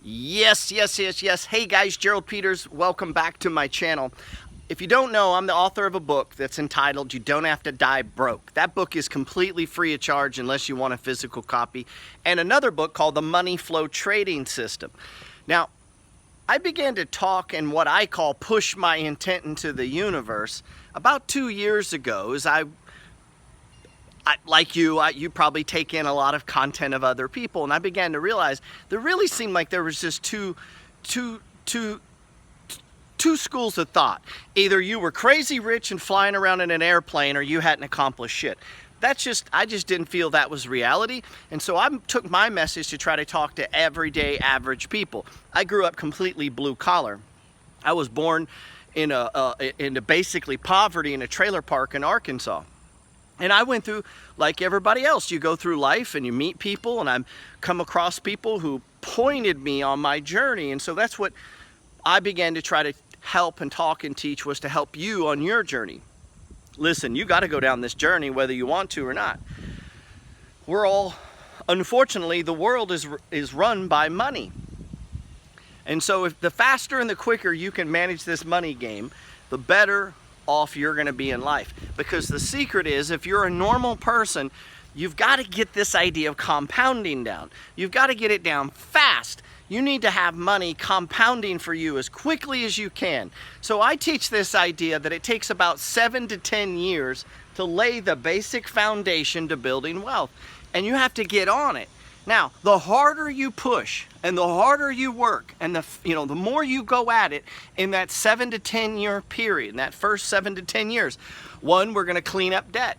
Yes, yes, yes, yes. Hey guys, Gerald Peters, welcome back to my channel. If you don't know, I'm the author of a book that's entitled You Don't Have to Die Broke. That book is completely free of charge unless you want a physical copy. And another book called The Money Flow Trading System. Now, I began to talk and what I call push my intent into the universe about 2 years ago. As like you probably take in a lot of content of other people, and I began to realize there really seemed like there was just two schools of thought. Either you were crazy rich and flying around in an airplane, or you hadn't accomplished shit. I just didn't feel that was reality, and so I took my message to try to talk to everyday average people. I grew up completely blue collar. I was born into basically poverty in a trailer park in Arkansas. And I went through, like everybody else, you go through life and you meet people, and I've come across people who pointed me on my journey. And so that's what I began to try to help and talk and teach, was to help you on your journey. Listen, you got to go down this journey whether you want to or not. We're all, unfortunately, the world is run by money. And so if the faster and the quicker you can manage this money game, the better off you're going to be in life. Because the secret is, if you're a normal person, you've got to get this idea of compounding down. You've got to get it down fast. You need to have money compounding for you as quickly as you can. So I teach this idea that it takes about 7 to 10 years to lay the basic foundation to building wealth. And you have to get on it. Now, the harder you push and the harder you work and the more you go at it in that 7 to 10 year period, in that first 7 to 10 years, one, we're going to clean up debt.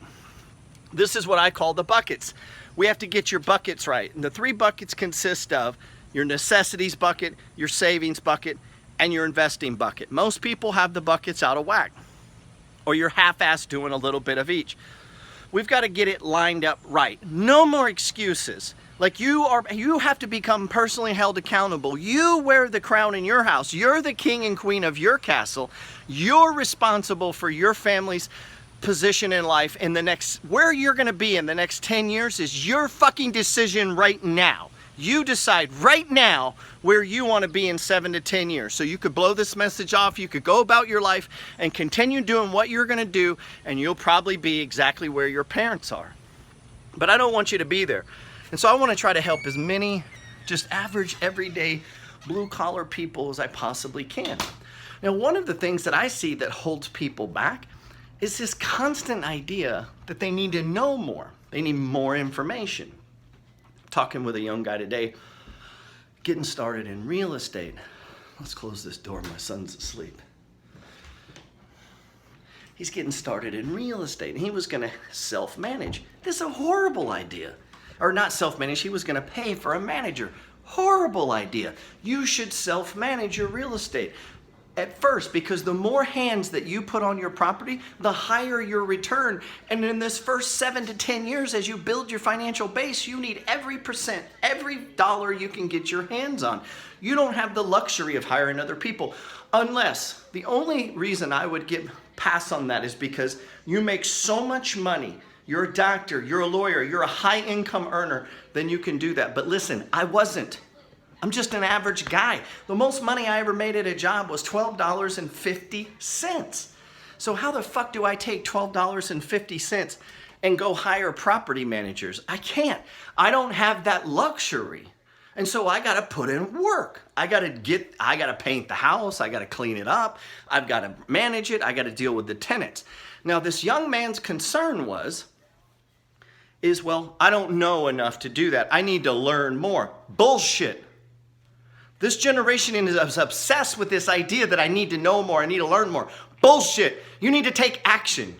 This is what I call the buckets. We have to get your buckets right. And the 3 buckets consist of your necessities bucket, your savings bucket, and your investing bucket. Most people have the buckets out of whack, or you're half-assed doing a little bit of each. We've got to get it lined up right. No more excuses. Like you have to become personally held accountable. You wear the crown in your house. You're the king and queen of your castle. You're responsible for your family's position in life. In the next, where you're going to be in the next 10 years is your fucking decision right now. You decide right now where you want to be in 7 to 10 years. So you could blow this message off, you could go about your life and continue doing what you're going to do, and you'll probably be exactly where your parents are. But I don't want you to be there. And so I want to try to help as many just average, everyday, blue-collar people as I possibly can. Now, one of the things that I see that holds people back is this constant idea that they need to know more. They need more information. Talking with a young guy today, getting started in real estate. Let's close this door, my son's asleep. He's getting started in real estate, and he was gonna self-manage. This is a horrible idea. Or not self-manage, he was gonna pay for a manager. Horrible idea. You should self-manage your real estate at first, because the more hands that you put on your property, the higher your return. And in this first 7 to 10 years, as you build your financial base, you need every percent, every dollar you can get your hands on. You don't have the luxury of hiring other people, unless, the only reason I would pass on that is because you make so much money. You're a doctor, you're a lawyer, you're a high income earner, then you can do that. But listen, I wasn't. I'm just an average guy. The most money I ever made at a job was $12.50. So how the fuck do I take $12.50 and go hire property managers? I can't. I don't have that luxury. And so I got to put in work. I got to paint the house. I got to clean it up. I've got to manage it. I got to deal with the tenants. Now, this young man's concern is, well, I don't know enough to do that. I need to learn more. Bullshit. This generation is obsessed with this idea that I need to know more, I need to learn more. Bullshit. You need to take action.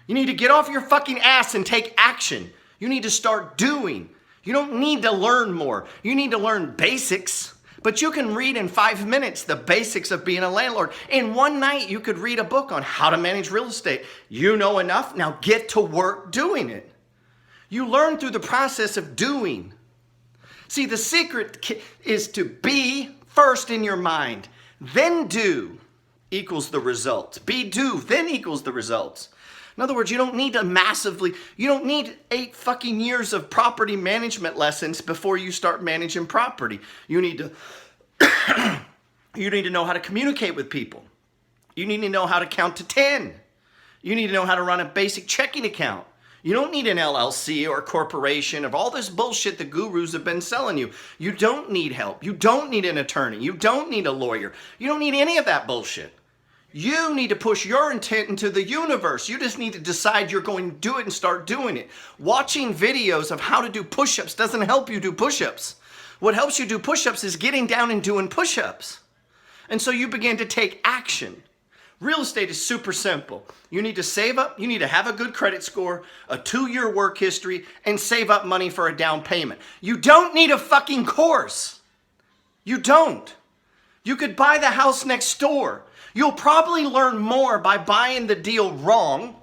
You need to get off your fucking ass and take action. You need to start doing. You don't need to learn more. You need to learn basics. But you can read in 5 minutes the basics of being a landlord. In one night, you could read a book on how to manage real estate. You know enough, now get to work doing it. You learn through the process of doing. See, the secret is to be first in your mind, then do equals the results. Be, do, then equals the results. In other words, you don't need you don't need 8 fucking years of property management lessons before you start managing property. You need to, you need to know how to communicate with people. You need to know how to count to 10. You need to know how to run a basic checking account. You don't need an LLC or a corporation of all this bullshit the gurus have been selling you. You don't need help. You don't need an attorney. You don't need a lawyer. You don't need any of that bullshit. You need to push your intent into the universe. You just need to decide you're going to do it and start doing it. Watching videos of how to do push-ups doesn't help you do push-ups. What helps you do push-ups is getting down and doing push-ups. And so you begin to take action. Real estate is super simple. You need to save up, you need to have a good credit score, a 2-year work history, and save up money for a down payment. You don't need a fucking course. You don't. You could buy the house next door. You'll probably learn more by buying the deal wrong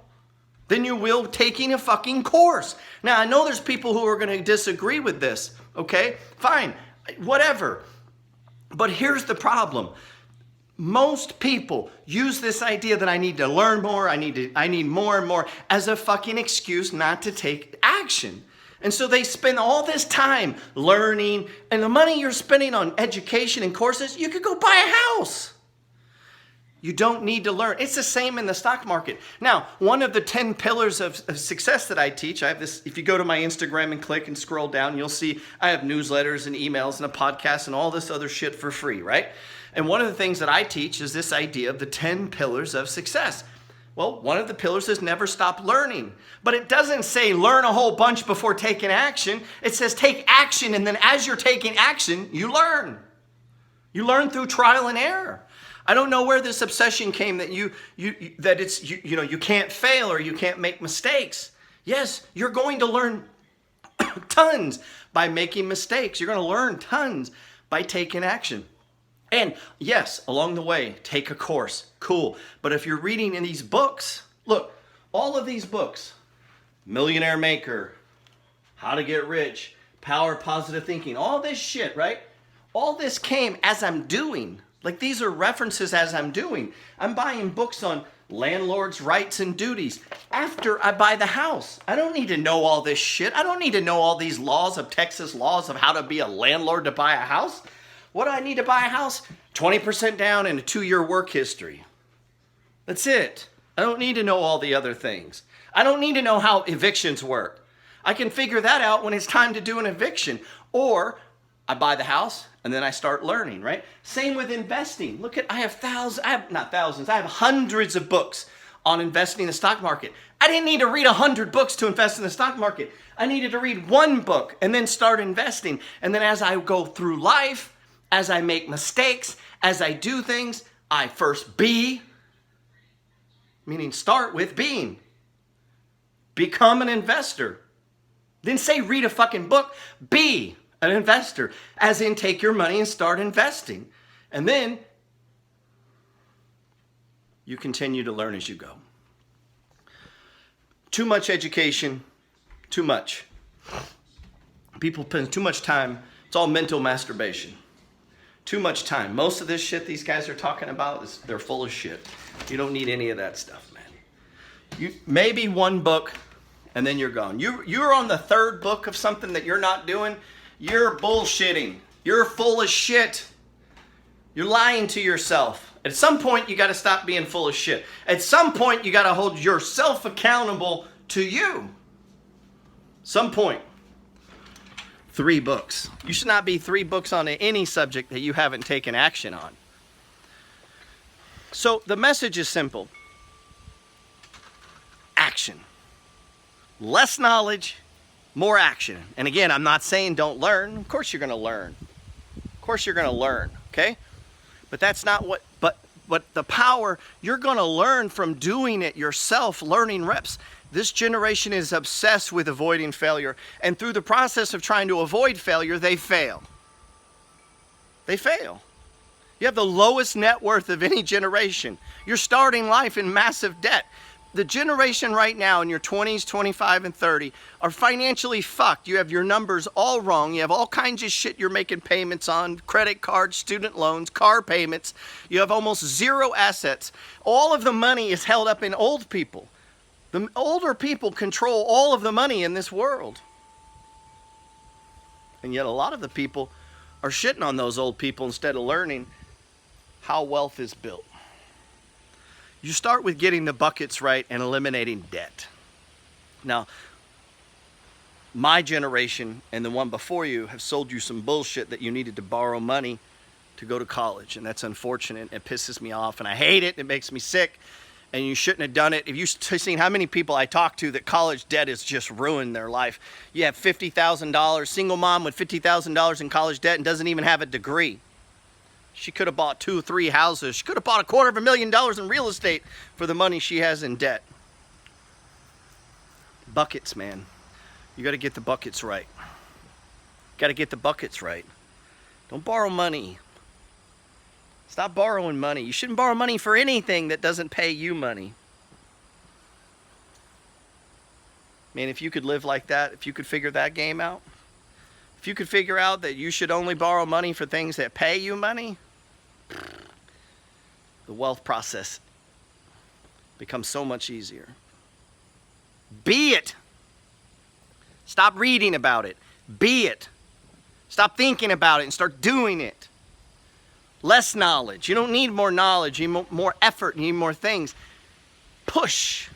than you will taking a fucking course. Now, I know there's people who are going to disagree with this, okay? Fine, whatever. But here's the problem. Most people use this idea that I need to learn more, I need more and more as a fucking excuse not to take action. And so they spend all this time learning, and the money you're spending on education and courses, you could go buy a house. You don't need to learn. It's the same in the stock market. Now, one of the 10 pillars of success that I teach, I have this, if you go to my Instagram and click and scroll down, you'll see I have newsletters and emails and a podcast and all this other shit for free, right? And one of the things that I teach is this idea of the 10 pillars of success. Well, one of the pillars is never stop learning. But it doesn't say learn a whole bunch before taking action. It says take action, and then as you're taking action, you learn. You learn through trial and error. I don't know where this obsession came that you can't fail or you can't make mistakes. Yes, you're going to learn tons by making mistakes. You're going to learn tons by taking action. And yes, along the way, take a course. Cool. But if you're reading in these books, look, all of these books, Millionaire Maker, How to Get Rich, Power of Positive Thinking, all this shit, right? All this came as I'm doing. Like, these are references as I'm doing. I'm buying books on landlords' rights and duties after I buy the house. I don't need to know all this shit. I don't need to know all these laws of Texas laws of how to be a landlord to buy a house. What do I need to buy a house? 20% down and a 2-year work history. That's it. I don't need to know all the other things. I don't need to know how evictions work. I can figure that out when it's time to do an eviction. Or I buy the house and then I start learning, right? Same with investing. Look at, I have hundreds of books on investing in the stock market. I didn't need to read 100 books to invest in the stock market. I needed to read 1 book and then start investing. And then as I go through life, as I make mistakes, as I do things, I first be, meaning start with being. Become an investor. Didn't say read a fucking book. Be an investor, as in take your money and start investing. And then you continue to learn as you go. Too much education, too much. People spend too much time. It's all mental masturbation. Too much time. Most of this shit these guys are talking about, they're full of shit. You don't need any of that stuff, man. Maybe 1 book, and then you're gone. You're on the 3rd book of something that you're not doing. You're bullshitting. You're full of shit. You're lying to yourself. At some point, you got to stop being full of shit. At some point, you got to hold yourself accountable to you. Some point. 3 books. You should not be 3 books on any subject that you haven't taken action on. So the message is simple. Action. Less knowledge, more action. And again, I'm not saying don't learn. Of course you're going to learn. Of course you're going to learn, okay? But that's not what, but the power, you're going to learn from doing it yourself, learning reps. This generation is obsessed with avoiding failure. And through the process of trying to avoid failure, they fail. They fail. You have the lowest net worth of any generation. You're starting life in massive debt. The generation right now in your 20s, 25, and 30 are financially fucked. You have your numbers all wrong. You have all kinds of shit you're making payments on, credit cards, student loans, car payments. You have almost 0 assets. All of the money is held up in old people. The older people control all of the money in this world. And yet a lot of the people are shitting on those old people instead of learning how wealth is built. You start with getting the buckets right and eliminating debt. Now, my generation and the one before you have sold you some bullshit that you needed to borrow money to go to college. And that's unfortunate. It pisses me off and I hate it. It makes me sick. And you shouldn't have done it. If you've seen how many people I talk to that college debt has just ruined their life. You have $50,000, single mom with $50,000 in college debt and doesn't even have a degree. She could have bought 2 or 3 houses. She could have bought $250,000 in real estate for the money she has in debt. Buckets, man. You got to get the buckets right. Got to get the buckets right. Don't borrow money. Stop borrowing money. You shouldn't borrow money for anything that doesn't pay you money. Man, if you could live like that, if you could figure that game out, if you could figure out that you should only borrow money for things that pay you money, the wealth process becomes so much easier. Be it. Stop reading about it. Be it. Stop thinking about it and start doing it. Less knowledge. You don't need more knowledge. You need more effort. You need more things. Push.